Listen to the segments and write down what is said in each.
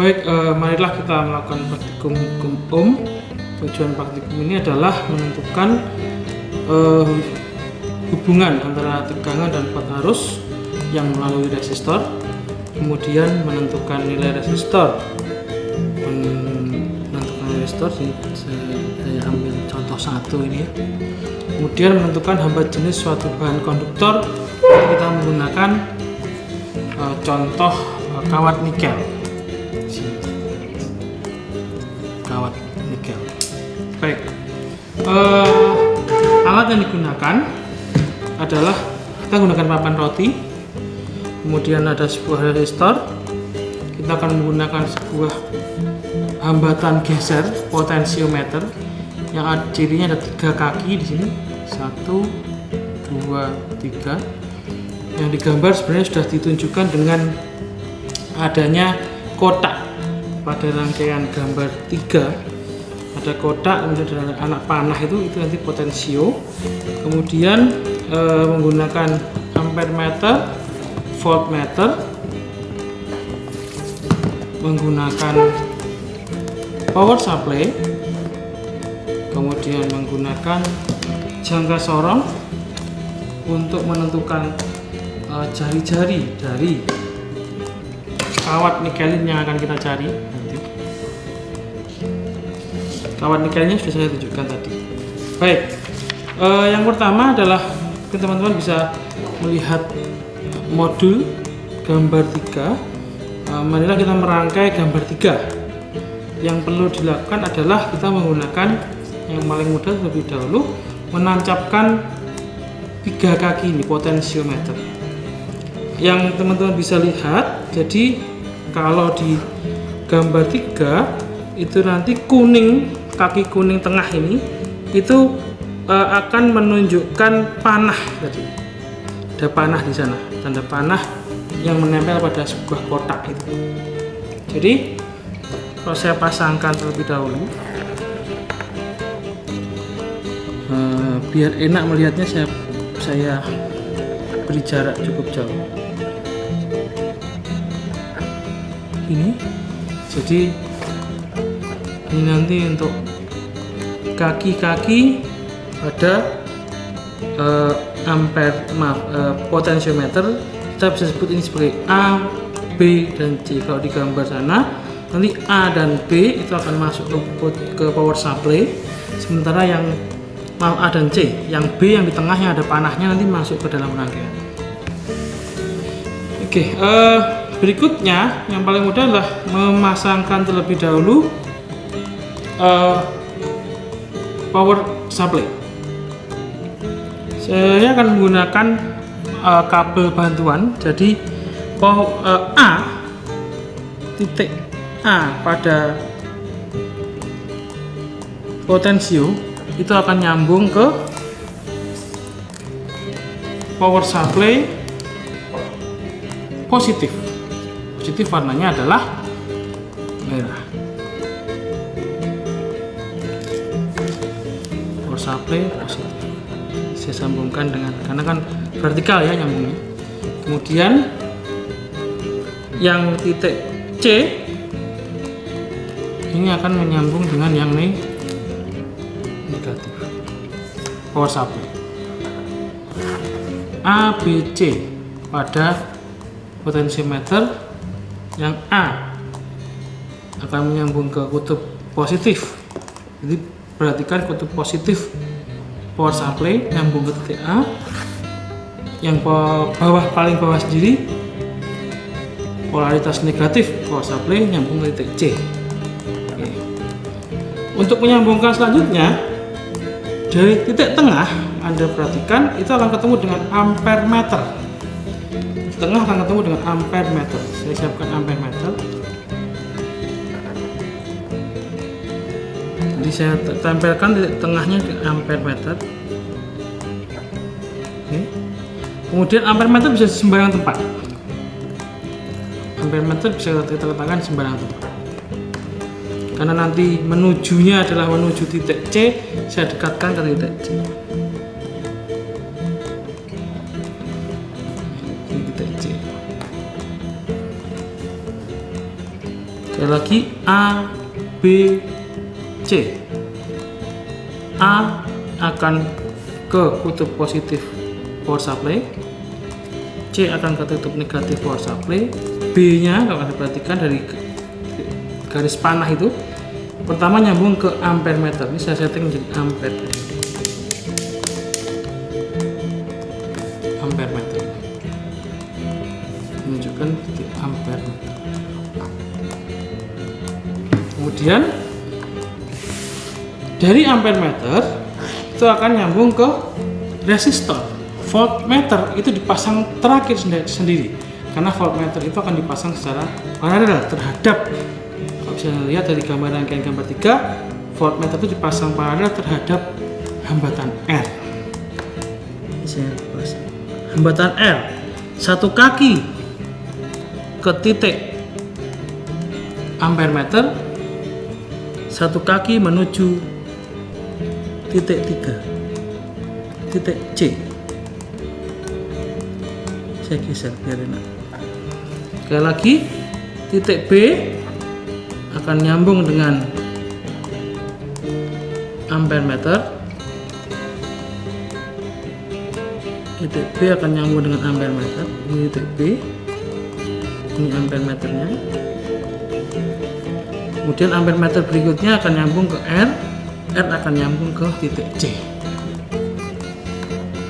Baik, marilah kita melakukan praktikum hukum ohm. Tujuan praktikum ini adalah menentukan hubungan antara tegangan dan kuat arus yang melalui resistor, kemudian menentukan nilai resistor. Menentukan nilai resistor, saya ambil contoh satu ini ya. Kemudian menentukan hambat jenis suatu bahan konduktor. Kita menggunakan contoh kawat nikel. Kawat nikel. Baik, alat yang digunakan adalah kita gunakan papan roti, kemudian ada sebuah resistor. Kita akan menggunakan sebuah hambatan geser potensiometer yang cirinya ada 3 kaki di sini, 1, 2, 3. Yang digambar sebenarnya sudah ditunjukkan dengan adanya kotak pada rangkaian gambar 3. Ada kotak, kemudian ada anak panah itu nanti potensio. Kemudian menggunakan ampere meter, voltmeter, menggunakan power supply, kemudian menggunakan jangka sorong untuk menentukan jari-jari dari kawat nikelin yang akan kita cari nanti. Kawat nikelnya sudah saya tunjukkan tadi. Baik, yang pertama adalah teman-teman bisa melihat modul gambar 3. Marilah kita merangkai gambar 3. Yang perlu dilakukan adalah kita menggunakan yang paling mudah terlebih dahulu, menancapkan 3 kaki ini potensiometer. Yang teman-teman bisa lihat, jadi kalau di gambar 3 itu nanti kuning, kaki kuning tengah ini itu akan menunjukkan panah tadi. Ada panah di sana, tanda panah yang menempel pada sebuah kotak itu. Jadi kalau saya pasangkan terlebih dahulu, biar enak melihatnya, saya beri jarak cukup jauh. Ini, jadi ini nanti untuk kaki-kaki pada potensiometer, kita bisa sebut ini sebagai A, B, dan C. Kalau di gambar sana nanti A dan B itu akan masuk ke power supply, sementara yang A dan C, yang B yang di tengahnya ada panahnya nanti masuk ke dalam rangkaian. Oke, berikutnya yang paling mudah adalah memasangkan terlebih dahulu power supply. Saya akan menggunakan kabel bantuan. Jadi titik A pada potensio itu akan nyambung ke power supply positif. Positif warnanya adalah merah. Power supply positif. Saya sambungkan dengan, karena kan vertikal ya nyambungnya. Kemudian yang titik C ini akan menyambung dengan yang negatif, power supply. A, B, C pada potensiometer, yang A akan menyambung ke kutub positif. Jadi perhatikan kutub positif power supply nyambung ke titik A, yang paling bawah sendiri polaritas negatif power supply nyambung ke titik C. Oke. Untuk menyambungkan selanjutnya dari titik tengah, Anda perhatikan itu akan ketemu dengan ampere meter. Tengah akan ketemu dengan ampere meter. Saya siapkan ampere meter. Jadi saya tempelkan titik tengahnya di ampere meter. Oke. Kemudian ampere meter bisa di sembarang tempat. Ampere meter bisa kita letakkan di sembarang tempat. Karena nanti menujunya adalah menuju titik C, saya dekatkan ke titik C. Ini titik C. Sekali lagi A, B, C. A akan ke kutub positif power supply, C akan ke kutub negatif power supply. B nya kalau Anda perhatikan dari garis panah itu, pertama nyambung ke ampere meter. Ini saya setting menjadi ampere meter, menunjukkan titik ampere meter. Kemudian dari ampere meter itu akan nyambung ke resistor. Voltmeter itu dipasang terakhir sendiri, karena voltmeter itu akan dipasang secara paralel terhadap, kalau bisa lihat dari gambar rangkaian gambar 3, voltmeter itu dipasang paralel terhadap hambatan R. Ini saya pasang hambatan R, satu kaki ke titik ampere meter, satu kaki menuju titik 3, titik C. Saya geser biar enak. Sekali lagi, titik B akan nyambung dengan ampere meter, titik B akan nyambung dengan ampere meter. Ini titik B, ini ampere meternya. Kemudian ampere meter berikutnya akan nyambung ke R, R akan nyambung ke titik C.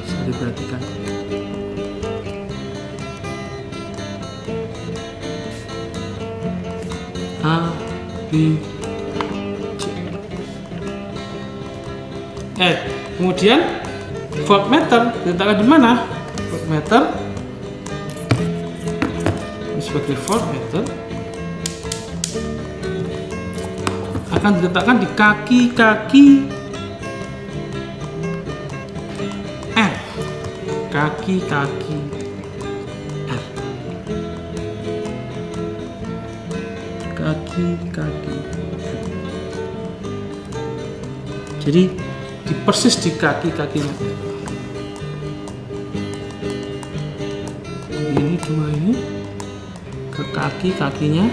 Bisa diperhatikan. A, B, C. Kemudian voltmeter diletakkan di mana? Voltmeter ini sebagai voltmeter akan diletakkan di kaki-kaki R, kaki-kaki R, kaki-kaki R. Jadi persis di kaki-kakinya. Ini dua ini ke kaki-kakinya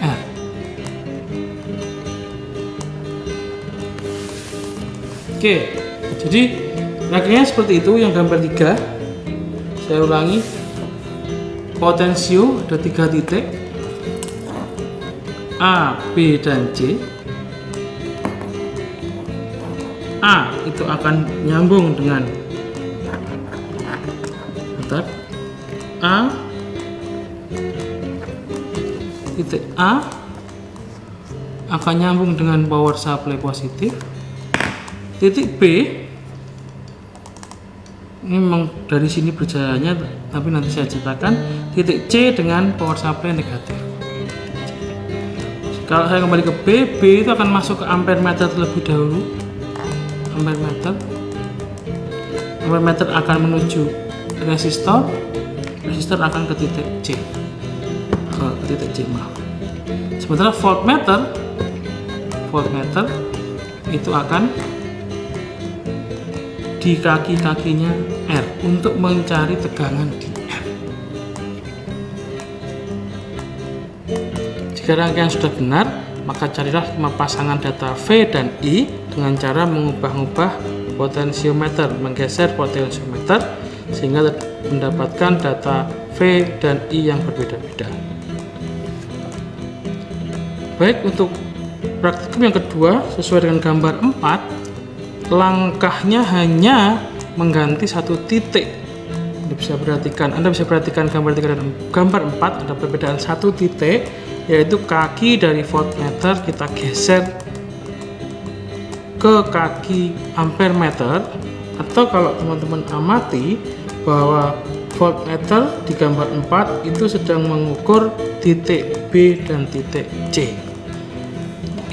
R. Oke, jadi rangkaiannya seperti itu yang gambar 3. Saya ulangi, potensio ada 3 titik A, B, dan C. A itu akan nyambung dengan A, titik A akan nyambung dengan power supply positif. Titik B ini memang dari sini berjalannya, tapi nanti saya ceritakan. Titik C dengan power supply negatif. Kalau saya kembali ke B, B itu akan masuk ke ampere meter terlebih dahulu. Ampere meter akan menuju resistor, resistor akan ke titik C, maaf. Sementara voltmeter itu akan di kaki-kakinya R untuk mencari tegangan di R. Jika rangkaian sudah benar, maka carilah pasangan data V dan I dengan cara mengubah-ubah potensiometer, menggeser potensiometer sehingga mendapatkan data V dan I yang berbeda-beda. Baik, untuk praktikum yang kedua sesuai dengan gambar 4, langkahnya hanya mengganti satu titik. Anda bisa perhatikan gambar 3 dan gambar 4 ada perbedaan satu titik, yaitu kaki dari voltmeter kita geser ke kaki ampere meter, atau kalau teman-teman amati bahwa voltmeter di gambar 4 itu sedang mengukur titik B dan titik C.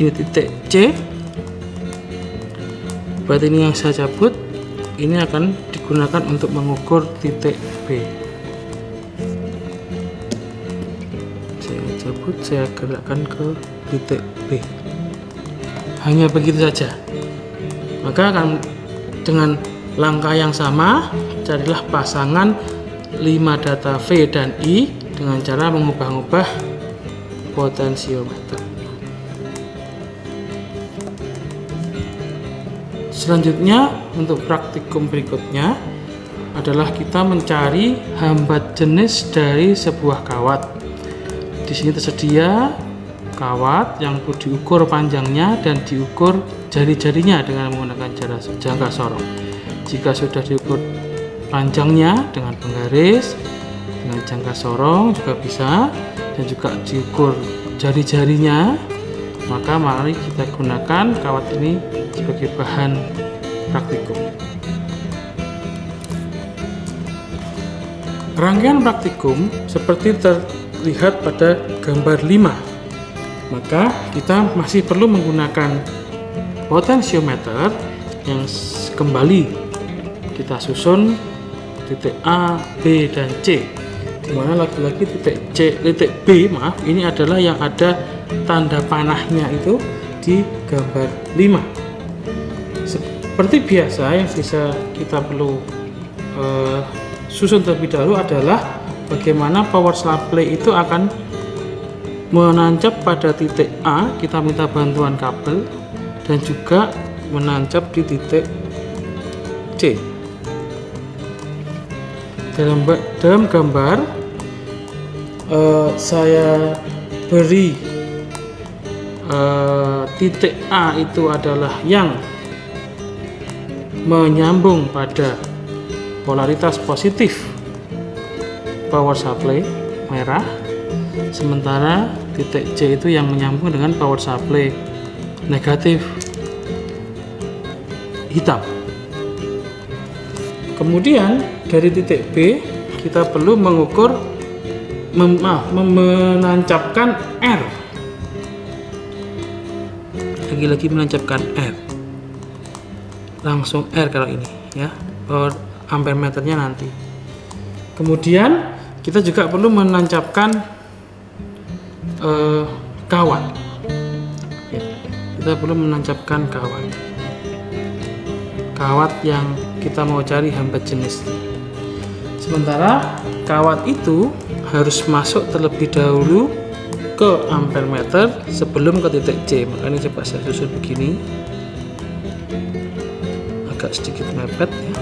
Ini titik C, berarti ini yang saya cabut, ini akan digunakan untuk mengukur titik B. Saya cabut, saya gerakkan ke titik B. Hanya begitu saja. Maka akan dengan langkah yang sama, carilah pasangan 5 data V dan I dengan cara mengubah-ubah potensiometer. Selanjutnya untuk praktikum berikutnya adalah kita mencari hambat jenis dari sebuah kawat. Di sini tersedia kawat yang diukur panjangnya dan diukur jari-jarinya dengan menggunakan jangka sorong. Jika sudah diukur panjangnya dengan penggaris, dengan jangka sorong juga bisa, dan juga diukur jari-jarinya, maka mari kita gunakan kawat ini sebagai bahan praktikum. Rangkaian praktikum seperti terlihat pada gambar 5. Maka kita masih perlu menggunakan potensiometer yang kembali kita susun titik A, B, dan C, dimana lagi-lagi titik B ini adalah yang ada tanda panahnya itu di gambar 5. Seperti biasa yang bisa kita perlu susun terlebih dahulu adalah bagaimana power supply itu akan menancap pada titik A, kita minta bantuan kabel, dan juga menancap di titik C. Dalam gambar saya beri titik A itu adalah yang menyambung pada polaritas positif power supply merah, sementara titik C itu yang menyambung dengan power supply negatif hitam. Kemudian dari titik B kita perlu mengukur menancapkan R. Lagi-lagi menancapkan R. Langsung R kalau ini ya. Power ampere meternya nanti. Kemudian kita juga perlu menancapkan kawat. Ya, kita perlu menancapkan kawat yang kita mau cari hambat jenis. Sementara kawat itu harus masuk terlebih dahulu ke ampere meter sebelum ke titik C. Makanya coba saya susun begini, agak sedikit mepet ya,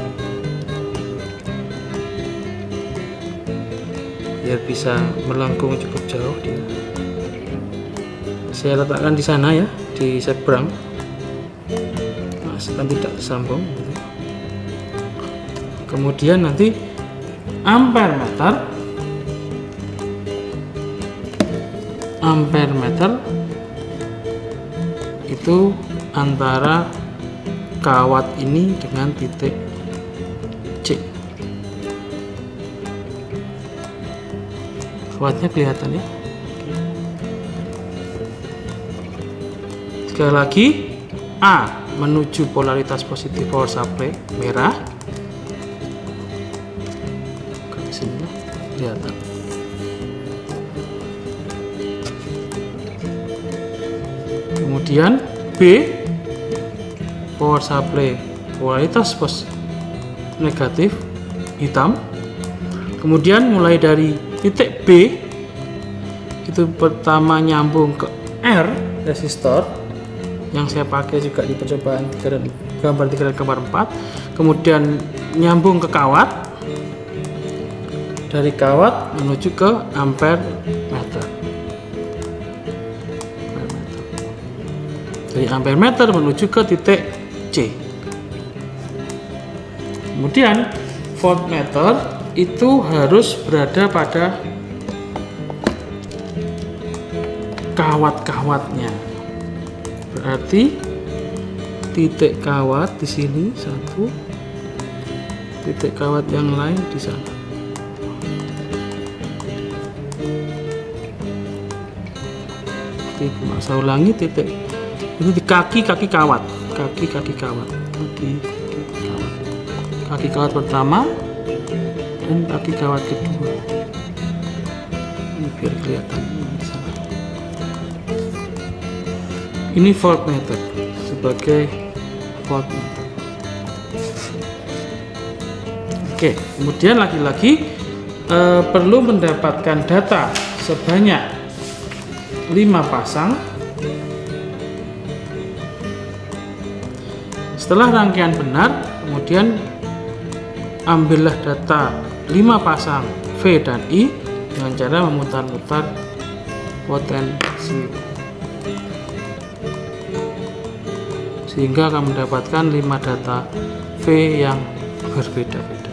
biar bisa melengkung cukup jauh dia. Saya letakkan di sana ya, di seberang, kan tidak tersambung. Kemudian nanti ampere meter itu antara kawat ini dengan titik C. Kawatnya kelihatan ya. Sekali lagi, A menuju polaritas positif power supply merah. Ke sini kelihatan. Kemudian B power supply polaritas negatif hitam. Kemudian mulai dari titik B itu pertama nyambung ke R resistor yang saya pakai juga di percobaan gambar 3 dan gambar 4. Kemudian nyambung ke kawat, dari kawat menuju ke ampere meter, dari ampere meter menuju ke titik C. Kemudian voltmeter itu harus berada pada kawat-kawatnya. Berarti titik kawat di sini satu, titik kawat yang lain di sana. Saya ulangi, titik itu di kaki kawat, kaki kawat pertama dan kaki kawat kedua. Ini biar kelihatan di sana. Ini voltmeter sebagai voltmeter. Oke, kemudian lagi-lagi perlu mendapatkan data sebanyak 5 pasang. Setelah rangkaian benar, kemudian ambillah data 5 pasang V dan I dengan cara memutar-mutar potensi, sehingga akan mendapatkan 5 data V yang berbeda-beda.